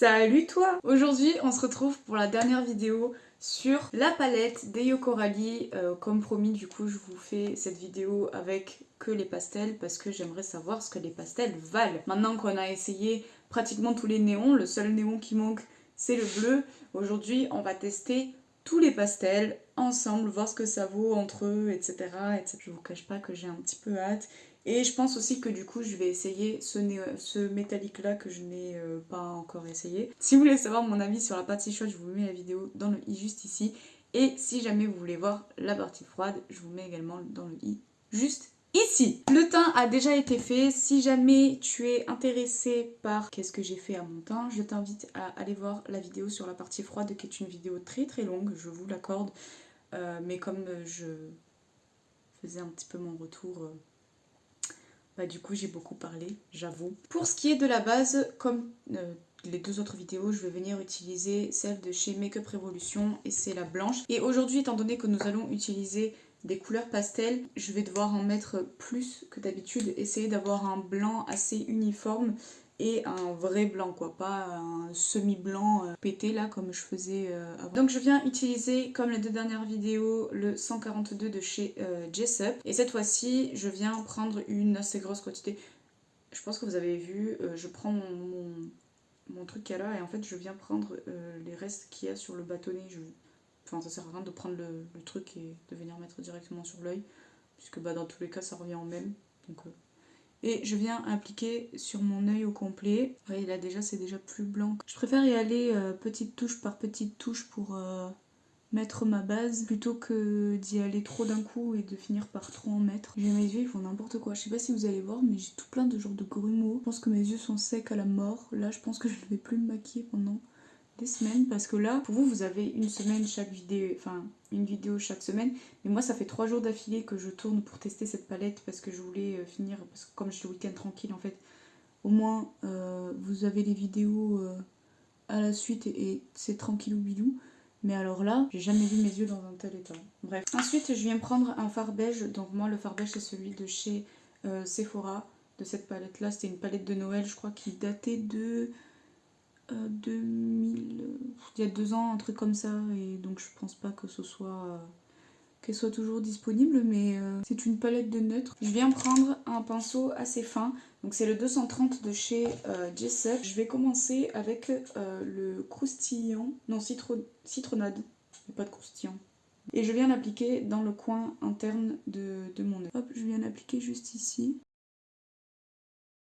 Salut toi! Aujourd'hui on se retrouve pour la dernière vidéo sur la palette des Coralie. Comme promis, du coup je vous fais cette vidéo avec que les pastels parce que j'aimerais savoir ce que les pastels valent. Maintenant qu'on a essayé pratiquement tous les néons, le seul néon qui manque c'est le bleu. Aujourd'hui on va tester tous les pastels ensemble, voir ce que ça vaut entre eux, etc. etc. Je vous cache pas que j'ai un petit peu hâte. Et je pense aussi que du coup je vais essayer ce métallique là que je n'ai pas encore essayé. Si vous voulez savoir mon avis sur la partie chaude, je vous mets la vidéo dans le i juste ici. Et si jamais vous voulez voir la partie froide, je vous mets également dans le i juste ici. Le teint a déjà été fait. Si jamais tu es intéressé par qu'est-ce que j'ai fait à mon teint, je t'invite à aller voir la vidéo sur la partie froide qui est une vidéo très très longue, je vous l'accorde. Mais comme je faisais un petit peu mon retour... Bah, du coup j'ai beaucoup parlé, j'avoue. Pour ce qui est de la base, comme les deux autres vidéos, je vais venir utiliser celle de chez Make Up Revolution et c'est la blanche. Et aujourd'hui, étant donné que nous allons utiliser des couleurs pastel, je vais devoir en mettre plus que d'habitude, essayer d'avoir un blanc assez uniforme et un vrai blanc quoi, pas un semi-blanc pété là comme je faisais avant. Donc je viens utiliser comme les deux dernières vidéos le 142 de chez Jessup et cette fois-ci je viens prendre une assez grosse quantité. Je pense que vous avez vu, je prends mon truc qu'il y a là et en fait je viens prendre les restes qu'il y a sur le bâtonnet. Enfin ça sert à rien de prendre le truc et de venir mettre directement sur l'œil puisque bah, dans tous les cas ça revient au même. Donc et je viens appliquer sur mon œil au complet. Ouais, là déjà c'est déjà plus blanc. Je préfère y aller petite touche par petite touche pour mettre ma base plutôt que d'y aller trop d'un coup et de finir par trop en mettre. J'ai mes yeux, ils font n'importe quoi. Je sais pas si vous allez voir, mais j'ai tout plein de genres de grumeaux. Je pense que mes yeux sont secs à la mort. Là, je pense que je ne vais plus me maquiller pendant des semaines parce que là, pour vous, vous avez une semaine chaque vidéo, enfin une vidéo chaque semaine. Mais moi, ça fait 3 jours d'affilée que je tourne pour tester cette palette parce que je voulais finir, parce que comme j'ai le week-end tranquille en fait, au moins vous avez les vidéos à la suite et c'est tranquillou bilou. Mais alors là, j'ai jamais vu mes yeux dans un tel état. Bref. Ensuite, je viens prendre un fard beige. Donc moi, le fard beige, c'est celui de chez Sephora, de cette palette-là. C'était une palette de Noël, je crois, qui datait de 2000... Il y a 2 ans, un truc comme ça. Et donc, je pense pas que ce soit... qu'elle soit toujours disponible, mais c'est une palette de neutres. Je viens prendre un pinceau assez fin, donc c'est le 230 de chez Jessup. Je vais commencer avec le croustillant, non citronnade, mais pas de croustillant. Et je viens l'appliquer dans le coin interne de mon œil. Hop, je viens l'appliquer juste ici.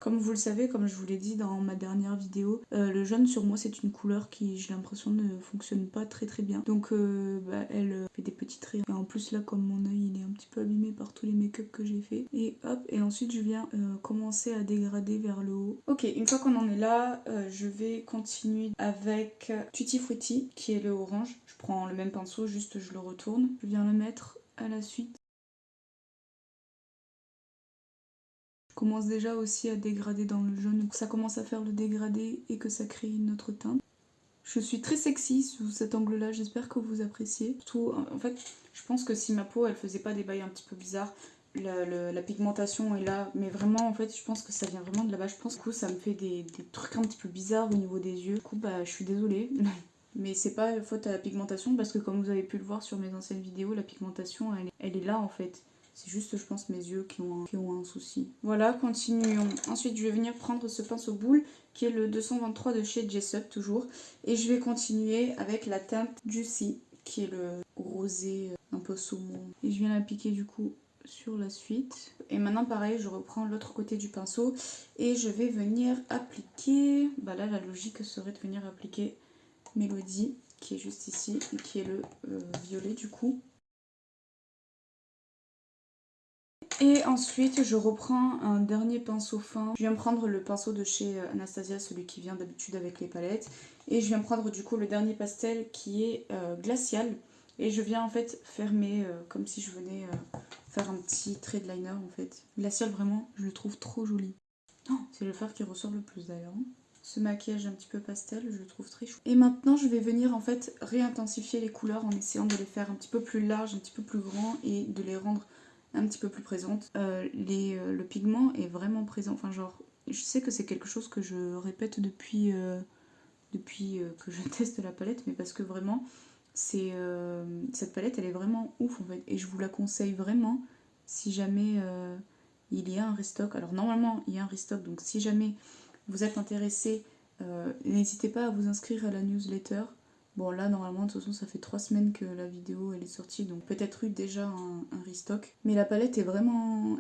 Comme vous le savez, comme je vous l'ai dit dans ma dernière vidéo, le jaune sur moi c'est une couleur qui j'ai l'impression ne fonctionne pas très très bien. Donc elle fait des petits traits. Et en plus là comme mon œil il est un petit peu abîmé par tous les make-up que j'ai fait. Et hop, et ensuite je viens commencer à dégrader vers le haut. Ok, une fois qu'on en est là, je vais continuer avec Tutti Frutti qui est le orange. Je prends le même pinceau, juste je le retourne. Je viens le mettre à la suite. Je commence déjà aussi à dégrader dans le jaune, donc ça commence à faire le dégradé et que ça crée une autre teinte. Je suis très sexy sous cet angle-là, j'espère que vous appréciez. Surtout, en fait, je pense que si ma peau elle faisait pas des bails un petit peu bizarres, la pigmentation est là, mais vraiment en fait je pense que ça vient vraiment de là-bas. Je pense que du coup ça me fait des trucs un petit peu bizarres au niveau des yeux. Du coup bah je suis désolée. Mais c'est pas faute à la pigmentation parce que comme vous avez pu le voir sur mes anciennes vidéos, la pigmentation elle est là en fait. C'est juste, je pense, mes yeux qui ont un souci. Voilà, continuons. Ensuite, je vais venir prendre ce pinceau boule qui est le 223 de chez Jessup, toujours. Et je vais continuer avec la teinte Juicy, qui est le rosé un peu saumon. Et je viens l'appliquer du coup sur la suite. Et maintenant, pareil, je reprends l'autre côté du pinceau et je vais venir appliquer... Bah là, la logique serait de venir appliquer Mélodie, qui est juste ici, et qui est le violet du coup. Et ensuite, je reprends un dernier pinceau fin. Je viens prendre le pinceau de chez Anastasia, celui qui vient d'habitude avec les palettes. Et je viens prendre du coup le dernier pastel qui est glacial. Et je viens en fait fermer comme si je venais faire un petit trait de liner en fait. Glacial vraiment, je le trouve trop joli. Oh, c'est le fard qui ressort le plus d'ailleurs. Ce maquillage un petit peu pastel, je le trouve très chou. Et maintenant, je vais venir en fait réintensifier les couleurs en essayant de les faire un petit peu plus larges, un petit peu plus grands et de les rendre un petit peu plus présentes. Le pigment est vraiment présent. Enfin genre, je sais que c'est quelque chose que je répète depuis depuis que je teste la palette, mais parce que vraiment, cette palette, elle est vraiment ouf en fait. Et je vous la conseille vraiment si jamais il y a un restock. Alors normalement, il y a un restock, donc si jamais vous êtes intéressé, n'hésitez pas à vous inscrire à la newsletter. Bon là normalement de toute façon ça fait 3 semaines que la vidéo elle est sortie, donc peut-être eu déjà un restock. Mais la palette est vraiment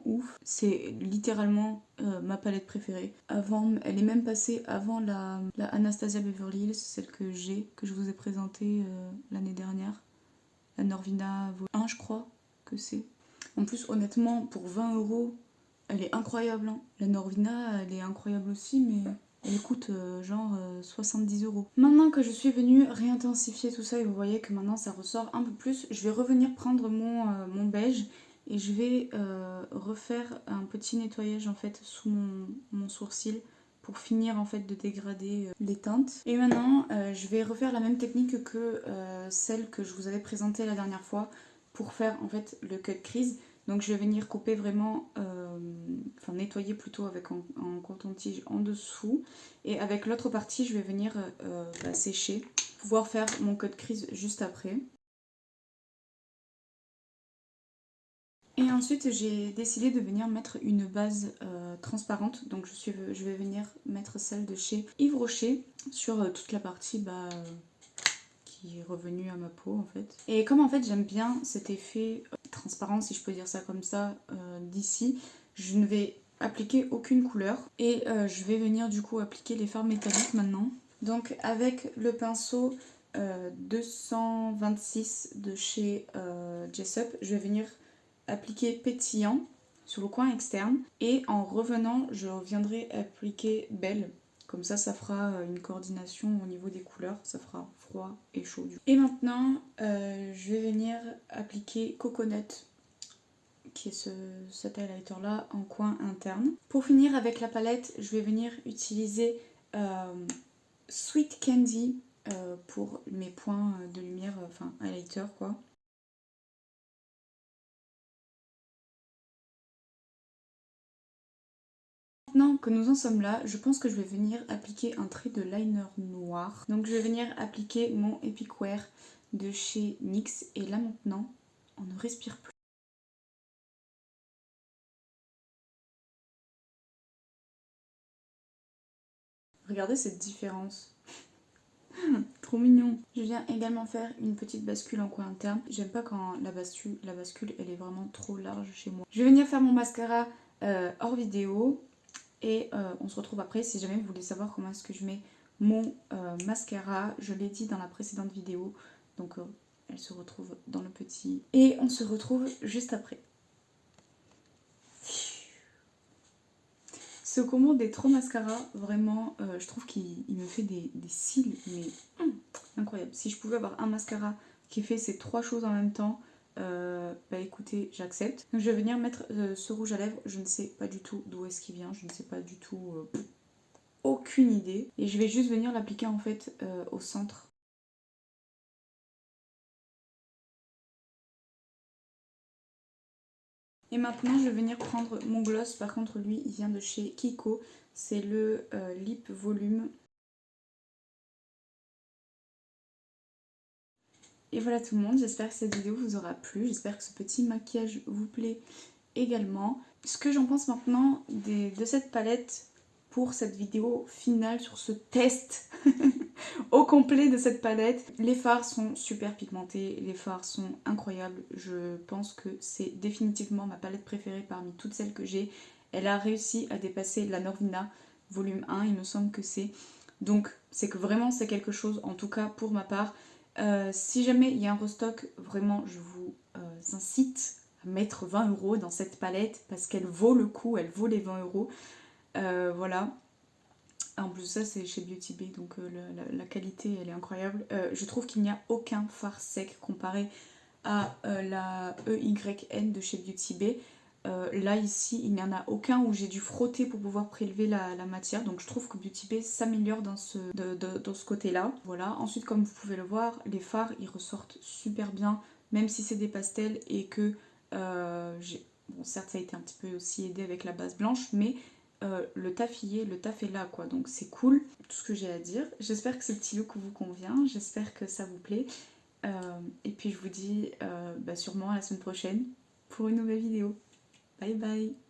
ouf. C'est littéralement ma palette préférée. Avant, elle est même passée avant la Anastasia Beverly Hills, celle que je vous ai présentée l'année dernière. La Norvina Vol 1 je crois que c'est. En plus honnêtement pour 20 €, elle est incroyable. Hein. La Norvina elle est incroyable aussi, mais elle coûte genre 70 €. Maintenant que je suis venue réintensifier tout ça et vous voyez que maintenant ça ressort un peu plus, je vais revenir prendre mon beige et je vais refaire un petit nettoyage en fait sous mon sourcil pour finir en fait de dégrader les teintes. Et maintenant je vais refaire la même technique que celle que je vous avais présentée la dernière fois pour faire en fait le cut crease. Donc je vais venir couper vraiment, enfin nettoyer plutôt avec un coton-tige en dessous. Et avec l'autre partie, je vais venir sécher, pouvoir faire mon cut crease juste après. Et ensuite, j'ai décidé de venir mettre une base transparente. Donc je vais venir mettre celle de chez Yves Rocher sur toute la partie qui est revenue à ma peau en fait. Et comme en fait j'aime bien cet effet transparent, si je peux dire ça comme ça, d'ici, je ne vais appliquer aucune couleur et je vais venir du coup appliquer les fards métalliques maintenant. Donc avec le pinceau 226 de chez Jessup, je vais venir appliquer pétillant sur le coin externe et en revenant je viendrai appliquer Belle. Comme ça fera une coordination au niveau des couleurs, ça fera froid et chaud. Et maintenant, je vais venir appliquer Coconut, qui est cet highlighter là en coin interne. Pour finir avec la palette, je vais venir utiliser Sweet Candy pour mes points de lumière, enfin highlighter quoi. Maintenant que nous en sommes là, je pense que je vais venir appliquer un trait de liner noir. Donc je vais venir appliquer mon Epic Wear de chez NYX. Et là maintenant, on ne respire plus. Regardez cette différence. Trop mignon. Je viens également faire une petite bascule en coin interne. J'aime pas quand la bascule elle est vraiment trop large chez moi. Je vais venir faire mon mascara hors vidéo. Et on se retrouve après. Si jamais vous voulez savoir comment est-ce que je mets mon mascara, je l'ai dit dans la précédente vidéo. Donc elle se retrouve dans le petit. Et on se retrouve juste après. Ce combo des Trop Mascara, vraiment, je trouve qu'il me fait des cils, mais incroyable. Si je pouvais avoir un mascara qui fait ces 3 choses en même temps, bah écoutez, j'accepte. Donc je vais venir mettre ce rouge à lèvres, je ne sais pas du tout d'où est-ce qu'il vient, je ne sais pas du tout, aucune idée. Et je vais juste venir l'appliquer en fait au centre. Et maintenant je vais venir prendre mon gloss, par contre lui il vient de chez Kiko, c'est le Lip Volume. Et voilà tout le monde, j'espère que cette vidéo vous aura plu, j'espère que ce petit maquillage vous plaît également. Ce que j'en pense maintenant de cette palette pour cette vidéo finale sur ce test au complet de cette palette. Les fards sont super pigmentés, les fards sont incroyables, je pense que c'est définitivement ma palette préférée parmi toutes celles que j'ai. Elle a réussi à dépasser la Norvina volume 1, il me semble que c'est. Donc c'est que vraiment c'est quelque chose, en tout cas pour ma part. Si jamais il y a un restock, vraiment je vous incite à mettre 20 € dans cette palette parce qu'elle vaut le coup, elle vaut les 20 €. Voilà. En plus ça c'est chez Beauty Bay, donc la qualité elle est incroyable. Je trouve qu'il n'y a aucun fard sec comparé à la EYN de chez Beauty Bay. Là ici il n'y en a aucun où j'ai dû frotter pour pouvoir prélever la matière, donc je trouve que Beauty Bay s'améliore dans ce côté là. Voilà, ensuite comme vous pouvez le voir, les fards ils ressortent super bien même si c'est des pastels et que bon certes ça a été un petit peu aussi aidé avec la base blanche, mais le taf y est, le taf est là quoi, donc c'est cool, tout ce que j'ai à dire. J'espère que ce petit look vous convient, j'espère que ça vous plaît. Et puis je vous dis sûrement à la semaine prochaine pour une nouvelle vidéo. Bye bye.